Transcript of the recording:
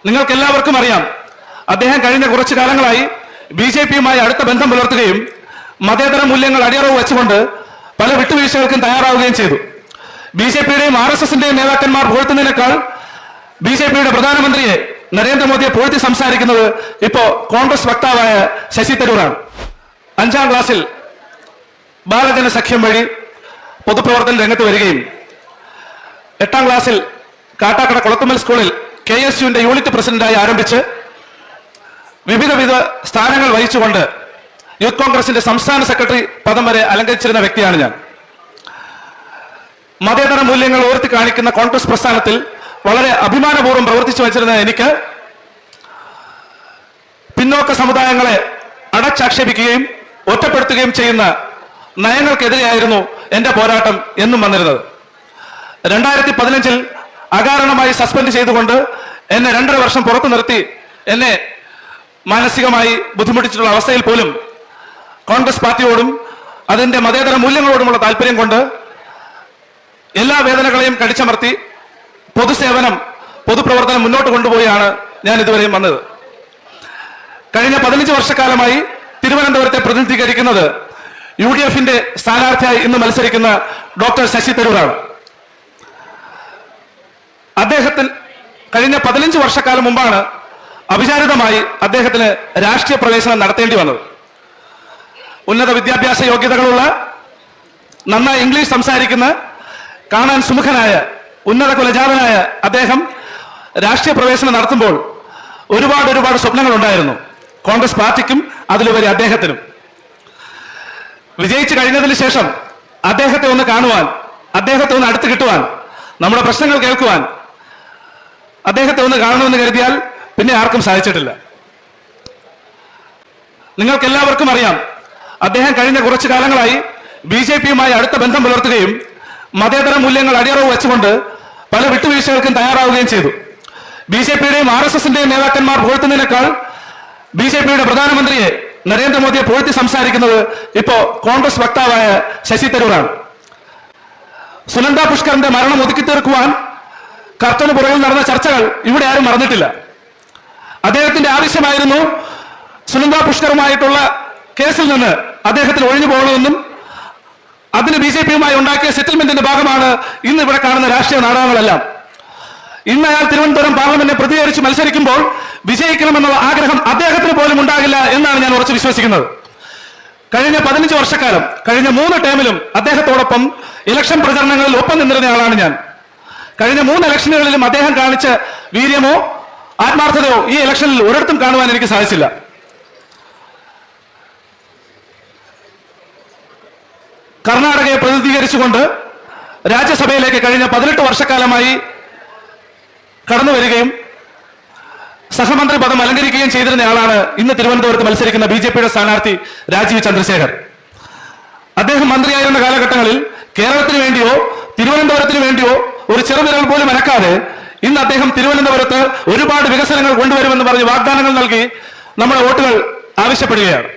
നിങ്ങൾക്ക് എല്ലാവർക്കും അറിയാം, അദ്ദേഹം കഴിഞ്ഞ കുറച്ചു കാലങ്ങളായി ബിജെപിയുമായി അടുത്ത ബന്ധം പുലർത്തുകയും മതേതര മൂല്യങ്ങൾ അടിയറവ് വെച്ചുകൊണ്ട് പല വിട്ടുവീഴ്ചകൾക്കും തയ്യാറാവുകയും ചെയ്തു. ബിജെപിയുടെയും RSSന്റെയും നേതാക്കന്മാർ പുകഴ്ത്തുന്നതിനേക്കാൾ ബിജെപിയുടെ പ്രധാനമന്ത്രിയെ നരേന്ദ്രമോദിയെ പുകഴ്ത്തി സംസാരിക്കുന്നത് ഇപ്പോ കോൺഗ്രസ് വക്താവായ ശശി തരൂറാണ്. 5ാം ക്ലാസ്സിൽ ബാലജന സഖ്യം വഴി പൊതുപ്രവർത്തന രംഗത്ത് വരികയും 8ാം ക്ലാസ്സിൽ കാട്ടാക്കട കുളത്തുമ്മൽ സ്കൂളിൽ KSUവിന്റെ യൂണിറ്റ് പ്രസിഡന്റായി ആരംഭിച്ച് വിവിധ സ്ഥാനങ്ങൾ വഹിച്ചുകൊണ്ട് യൂത്ത് കോൺഗ്രസിന്റെ സംസ്ഥാന സെക്രട്ടറി പദം വരെ അലങ്കരിച്ചിരുന്ന വ്യക്തിയാണ് ഞാൻ. മതേതര മൂല്യങ്ങൾ ഉയർത്തി കാണിക്കുന്ന കോൺഗ്രസ് പ്രസ്ഥാനത്തിൽ വളരെ അഭിമാനപൂർവ്വം പ്രവർത്തിച്ചു വച്ചിരുന്ന എനിക്ക് പിന്നോക്ക സമുദായങ്ങളെ അടച്ചാക്ഷേപിക്കുകയും ഒറ്റപ്പെടുത്തുകയും ചെയ്യുന്ന നയങ്ങൾക്കെതിരെയായിരുന്നു എന്റെ പോരാട്ടം എന്നും വന്നിരുന്നത്. 2015 അകാരണമായി സസ്പെൻഡ് ചെയ്തുകൊണ്ട് എന്നെ 2.5 വർഷം പുറത്തു നിർത്തി എന്നെ മാനസികമായി ബുദ്ധിമുട്ടിച്ചിട്ടുള്ള അവസ്ഥയിൽ പോലും കോൺഗ്രസ് പാർട്ടിയോടും അതിന്റെ മതേതര മൂല്യങ്ങളോടുമുള്ള താല്പര്യം കൊണ്ട് എല്ലാ വേദനകളെയും കടിച്ചമർത്തി പൊതുസേവനം പൊതുപ്രവർത്തനം മുന്നോട്ട് കൊണ്ടുപോയാണ് ഞാൻ ഇതുവരെയും വന്നത്. കഴിഞ്ഞ 15 വർഷക്കാലമായി തിരുവനന്തപുരത്തെ പ്രതിനിധീകരിക്കുന്നത് UDFന്റെ സ്ഥാനാർത്ഥിയായി ഇന്ന് മത്സരിക്കുന്ന ഡോക്ടർ ശശി തരൂറാണ്. അദ്ദേഹത്തിന് കഴിഞ്ഞ 15 വർഷക്കാലം മുമ്പാണ് അവിചാരിതമായി അദ്ദേഹത്തിന് രാഷ്ട്രീയ പ്രവേശനം നടത്തേണ്ടി വന്നത്. ഉന്നത വിദ്യാഭ്യാസ യോഗ്യതകളുള്ള, നന്നായി ഇംഗ്ലീഷ് സംസാരിക്കുന്ന, കാണാൻ സുമുഖനായ, ഉന്നത കുലജാതനായ അദ്ദേഹം രാഷ്ട്രീയ പ്രവേശനം നടത്തുമ്പോൾ ഒരുപാട് സ്വപ്നങ്ങൾ ഉണ്ടായിരുന്നു കോൺഗ്രസ് പാർട്ടിക്കും അതിലുപരി അദ്ദേഹത്തിനും. വിജയിച്ചു കഴിഞ്ഞതിന് ശേഷം അദ്ദേഹത്തെ ഒന്ന് കാണുവാൻ, അദ്ദേഹത്തെ ഒന്ന് അടുത്ത് കിട്ടുവാൻ, നമ്മുടെ പ്രശ്നങ്ങൾ കേൾക്കുവാൻ അദ്ദേഹത്തെ ഒന്ന് കാണണമെന്ന് കരുതിയാൽ പിന്നെ ആർക്കും സാധിച്ചിട്ടില്ല. നിങ്ങൾക്ക് എല്ലാവർക്കും അറിയാം, അദ്ദേഹം കഴിഞ്ഞ കുറച്ചു കാലങ്ങളായി ബിജെപിയുമായി അടുത്ത ബന്ധം പുലർത്തുകയും മതേതര മൂല്യങ്ങൾ അടിയറവ് വെച്ചുകൊണ്ട് പല വിട്ടുവീഴ്ചകൾക്കും തയ്യാറാവുകയും ചെയ്തു. ബിജെപിയുടെയും RSSന്റെയും നേതാക്കന്മാർ പുകഴ്ത്തുന്നതിനേക്കാൾ ബിജെപിയുടെ പ്രധാനമന്ത്രിയെ നരേന്ദ്രമോദിയെ പുകഴ്ത്തി സംസാരിക്കുന്നത് ഇപ്പോ കോൺഗ്രസ് വക്താവായ ശശി തരൂറാണ്. സുനന്ദ പുഷ്കറിന്റെ മരണം ഒതുക്കി തീർക്കുവാൻ കർട്ടന് പുറകിൽ നടന്ന ചർച്ചകൾ ഇവിടെ ആരും മറന്നിട്ടില്ല. അദ്ദേഹത്തിന്റെ ആവശ്യമായിരുന്നു സുനന്ദ പുഷ്കറുമായിട്ടുള്ള കേസിൽ നിന്ന് അദ്ദേഹത്തിന് ഒഴിഞ്ഞു പോകണമെന്നും അതിന് ബിജെപിയുമായി ഉണ്ടാക്കിയ സെറ്റിൽമെന്റിന്റെ ഭാഗമാണ് ഇന്ന് ഇവിടെ കാണുന്ന രാഷ്ട്രീയ നാടകങ്ങളെല്ലാം. ഇന്ന് അയാൾ തിരുവനന്തപുരം പാർലമെന്റിനെ പ്രതികരിച്ച് മത്സരിക്കുമ്പോൾ വിജയിക്കണമെന്നുള്ള ആഗ്രഹം അദ്ദേഹത്തിന് പോലും ഉണ്ടാകില്ല എന്നാണ് ഞാൻ ഉറച്ചു വിശ്വസിക്കുന്നത്. കഴിഞ്ഞ 15 വർഷക്കാലം, കഴിഞ്ഞ 3 ടേമിലും അദ്ദേഹത്തോടൊപ്പം ഇലക്ഷൻ പ്രചരണങ്ങളിൽ ഒപ്പം നിന്നിരുന്നയാളാണ് ഞാൻ. കഴിഞ്ഞ 3 ഇലക്ഷനുകളിലും അദ്ദേഹം കാണിച്ച വീര്യമോ ആത്മാർത്ഥതയോ ഈ ഇലക്ഷനിൽ ഒരിടത്തും കാണുവാൻ എനിക്ക് സാധിച്ചില്ല. കർണാടകയെ പ്രതിനിധീകരിച്ചുകൊണ്ട് രാജ്യസഭയിലേക്ക് കഴിഞ്ഞ 18 വർഷക്കാലമായി കടന്നു വരികയും സഹമന്ത്രി പദം അലങ്കരിക്കുകയും ചെയ്തിരുന്നയാളാണ് ഇന്ന് തിരുവനന്തപുരത്ത് മത്സരിക്കുന്ന ബിജെപിയുടെ സ്ഥാനാർത്ഥി രാജീവ് ചന്ദ്രശേഖർ. അദ്ദേഹം മന്ത്രിയായിരുന്ന കാലഘട്ടങ്ങളിൽ കേരളത്തിന് വേണ്ടിയോ തിരുവനന്തപുരത്തിന് വേണ്ടിയോ ഒരു ചെറുവിരൽ പോലും അനക്കാതെ ഇന്ന് അദ്ദേഹം തിരുവനന്തപുരത്ത് ഒരുപാട് വികസനങ്ങൾ കൊണ്ടുവരുമെന്ന് പറഞ്ഞ് വാഗ്ദാനങ്ങൾ നൽകി നമ്മുടെ വോട്ടുകൾ ആവശ്യപ്പെടുകയാണ്.